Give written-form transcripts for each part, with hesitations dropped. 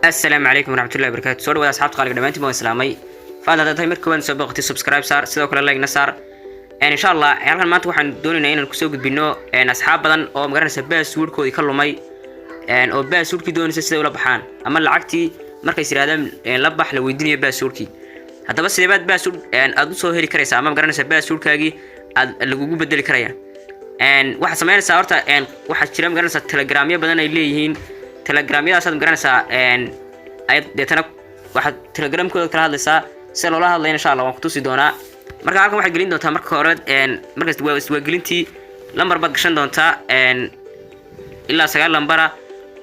السلام عليكم ورحمة الله وبركاته. سؤال ولا أصحاب قالوا دمانتي مو إسلامي. فهذا تايمر كمان سبقتي سبسكرايب صار سيدا كل لايك نصار. يعني إن شاء الله يعني ما توحن دوننا إن الكسوق بينه إن أصحاب بدن أو مقارنة سباس سور كودي كله ماي إن أو باس سور كي دون سيدا ولا بحان. أما العكتي مركز سيرادم إن لبح لو الدنيا باس سور كي. حتى بس اللي بعد باس سور إن أدوسه هيري كريسة أما مقارنة سباس سور كاجي اللي جو بدل كريا. إن واحد سمعنا سأرتا إن واحد شريم مقارنة تلجرامية بدنا يليهين تلجرامية أصلا مقارنة إن ay deetana waxa telegram kooda kala hadlaysaa si loola hadlay insha Allah waan ku tusi doonaa marka halkan waxa gelin doontaa marka hore markaas waa gelintii lambar bad gashan doontaa ilaa 9 lambara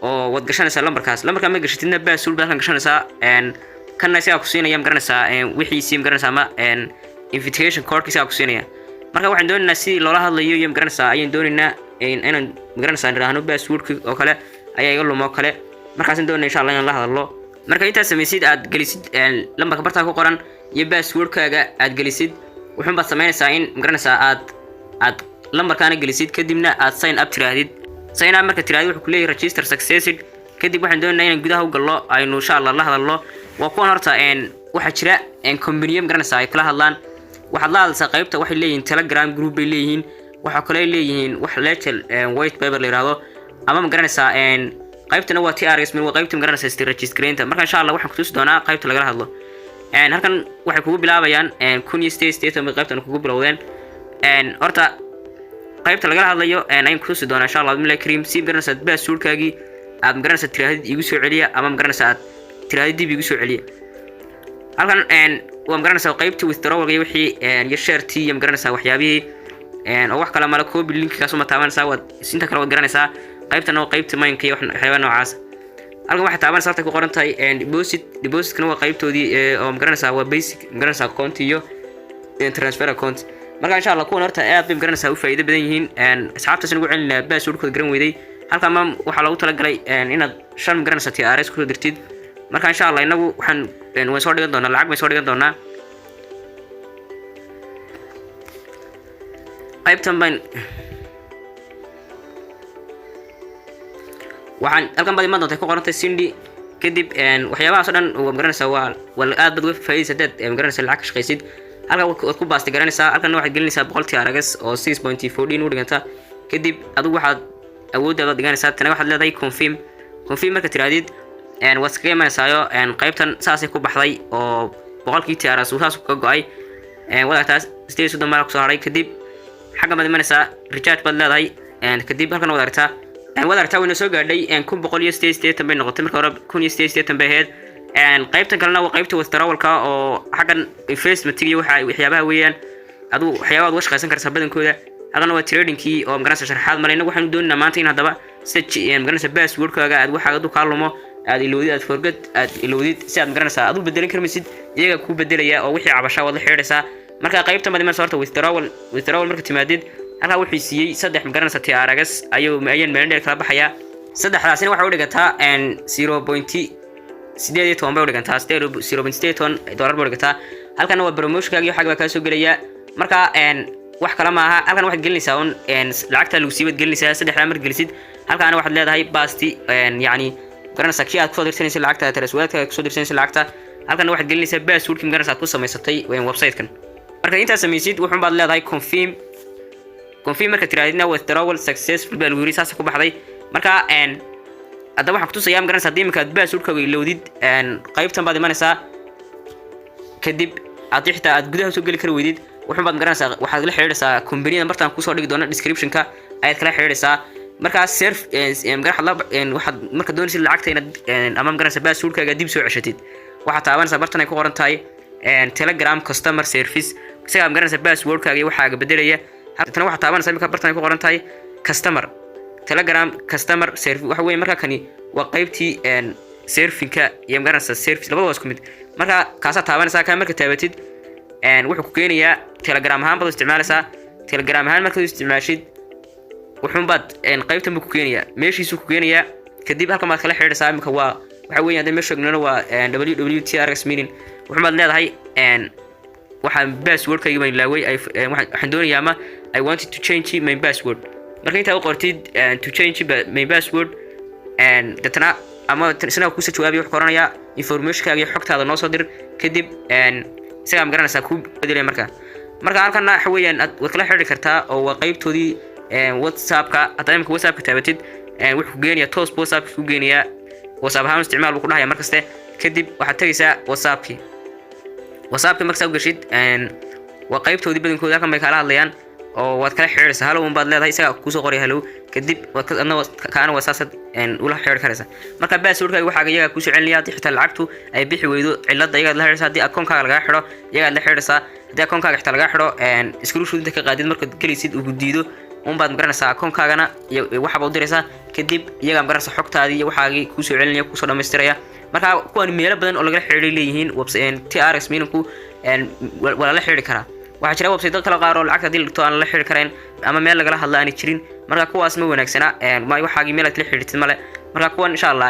oo wad gashanaysa lambarka ma gashatidna baasuul baad gashanaysaa kana si aad ku siinayaan garanaysaa wixii siim garanaysaa ma invitation code kiisa ku siinaya marka waxaan doonaynaa si loola hadlayo iyo garanaysaa ayaan doonaynaa inaan garanaysaa raahno baasuulka oo kale ayaa iga lumo kale markaas doonayna insha Allah in la hadlo marka inta sameeysid aad galisid lambarka barta ku qoran iyo passwordkaaga aad galisid wuxuu baad sameynaysaa in garanaysaa aad lambarkaana galisid kadibna aad sign up tiraahdid sign up marka tiraahid wuxuu ku leeyahay register successful kadib waxaan doonaynaa in gudaha u galno aynu insha Allah la hadlo waa kuwan horta waxa jira company garanaysaa ay kala hadlaan waxa la hadlaysaa qaybta waxay leeyihiin Telegram group bay leeyihiin waxa kale ay leeyihiin wax leeyahay white paper la yiraahdo ama garanaysaa qaybtana waa TRS min qaybta garanaysa register-gareynta marka insha Allah waxaan ku tusi doonaa qaybta laga hadlo halkan waxay kugu bilaabayaan kun state ama qaybtan kugu bilowdeen horta qaybta laga hadlayo ayaan ku tusi doonaa insha Allah billahi kareem si garanaysa passwordkaagi aad garanaysa tiraahid igu soo celiya ama garanaysa aad tiraahid dib igu soo celiya halkan waa garanaysa qaybta withdrawal iyo wixii iyo share-tii iyo garanaysa waxyaabihii oo wax kala mala copy link-kaas uma taabanaysaa waad inta kale waad garanaysaa qaybtan oo qaybta maynka iyo waxyaabo noocaas halkan waxa taaban sarta ku qoran tahay deposit kana waa qaybtoodii oo magaranaysaa waa basic magaranaysaa account iyo transfer account marka insha Allah kuwan horta aad bay magaranaysaa u faa'iido badan yihiin asxaabtaas ugu celinaa passwordkooda garan weyday halkan ma waxa lagu talagalay inaad shan magaranaysaa TRS ku dirtid marka insha Allah inagu waan soo dhigan doonaa lacag ma soo dhigan doonaa qaybtan baan waxaan halkan baad iman doontaa ku qorantay Cindy kadib waxyaabahaas oo dhan oo magaranaysaa waa aad bad uga faa'iidaysadeed magaranaysaa lacag ka shaqaysid halkan waad ku baastay garanaysaa halkan waxaad gelinaysaa 100 TRS oo 6.14 u dhiganta kadib adigu waxaad awooddaada dhiganaysaa tan waxaad leedahay confirm marka tiraadid waad iskaga imanaysaa qaybtan saasay ku baxday oo 100 TRS uu saas ka go'ay wadaagtaas 8 mar ku soo haray kadib xagga baad imanaysaa recharge baad leedahay kadib halkan wadaagtaa wadaagtaa wayna soo gaadhay 100 bay noqotay marka hore 100 bay ahayd qaybtan kalena waa qaybta withdrawalka oo xaggan investment iyo waxyaabaha weeyaan adu waxyaabaha aad shaqaysan kartaa badankooda halkan waa trading-kii oo magaranaysa sharaxaad malayna waxaan doonaynaa maanta in hadaba magaranaysa passwordkaaga aad waxa aad ka lumo aad ilowdid aad forget aad ilowdid si aad magaranaysa aad u bedelan karmaysid iyaga ku bedelaya oo wixii cabasha wada xiriiraysa marka qaybtan baad iman sorta withdrawal marka timaadid halka wuxuu siiyay saddex magaranaysa TRS ayuu meel dheer kala baxaya saddexdaasina waxa u dhigataa 0.8 bay u dhigantaa 0.8 dollar bay u dhigataa halkan waa promotion-kaaga iyo xagga ka soo gelaya marka wax kala ma aha halkan waxaad gelinaysaa lacagta lagu siibad gelinaysaa saddexda mar gelisid halkan waxaad leedahay basti yani garanaysa kii aad ku dirsanaysa lacagta transferka ku soo dirsanaysa lacagta halkan waxaad gelinaysaa passwordkii garanaysa ku samaysatay website-kan marka inta samaysid wuxuu baad leedahay confirm marka tiraadina withdrawal successful baa lagu yiri saas ku baxday marka hadda waxaan ku tusayaa magaranaysaa hadii markaad passwordkaaga ilowdid qaybtan baad imanaysaa kadib aad xitaa aad gudaha soo gali kar weydid wuxuu baad magaranaysaa waxaad la xiriiraysaa company-da martaan ku soo dhigi doono description-ka ayaad kala xiriiraysaa marka serve waxaad marka doonaysid lacagta inaad ama magaranaysaa passwordkaaga dib soo ceshatid waxaad taabanaysaa bartan ay ku qoran tahay Telegram customer service isaga magaranaysaa passwordkaaga iyo waxaaga bedelaya tan waxa taabanaysaa marka bartan ay ku qoran tahay customer Telegram customer service waxa weey marka kani waa qaybtii service-ka iyo magaranaysaa service labadaba isku mid marka kaasa taabanaysaa ka marka taabatid wuxuu ku keenayaa Telegram ahaan baad isticmaalaysaa Telegram ahaan marka isticmaashid wuxuu baad qaybtan ku keenayaa meeshiisu ku keenayaa kadib halka maad kala xiriiraysaa imka waa waxa weey hadda meesha gnana waa www.trx meaning wuxuu baad leedahay waxaan passwordkayga baan ilaaway waxaan doonayaa ma I wanted to change my password marka inta u qortid to change my password dadna ama isna ku soo jawaabiyo wax qoranaya information-kaaga iyo xogtaada noo soo dir kadib isaga magaranaysa ku bedelay marka halkan waxa weeyaan aad kala xiriiri kartaa oo waa qaybtoodii WhatsApp-ka hadda imka WhatsApp-ka taabatid wuxuu geenayaa toos WhatsApp ku geenayaa WhatsApp ahaan isticmaal buu ku dhahayaa markaste kadib waxaad tagaysaa WhatsApp-ka markaad gashid waa qaybtoodii badankooda halkan bay kala hadlayaan oo waad kala xiriiraysaa halow baad leedahay isaga ku soo qoray halow kadib adna kaana wasaasad ula xiriir karaysaa marka password-kaaga waxa iyaga ku soo celinaya xitaa lacagtu ay bixi weydo cilada iyaga la xiriiraysaa hadii account-kaaga laga xiro iyaga la xiriiraysaa hadii account-kaaga xitaa laga xiro screenshot ka qaadid marka gelisid ugu diido baad magaranaysaa account-kaagana iyo waxa baad u diraysaa kadib iyaga magaranaysaa xogtaadii iyo waxaagii ku soo celinaya ku soo dhameystiraya marka kuwan meelo badan oo laga xiriir leeyihiin website TRX mininku wala la xiriir karaa waxa jira website kala qaar oo lacag hadii la dhigto aan la xiriir karayn ama meel laga hadla aan jirin marka kuwaas ma wanaagsana ma waxaagii meel aad la xiriirtid male marka kuwan insha Allah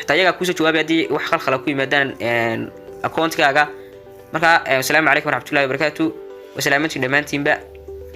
xitaa iyaga ku soo jawaabay hadii wax khalkhal ku yimaadaan account-kaaga marka assalaamu calaykum waraxmatullaahi wabarakaatuh wasalaamatin dhamaantiinba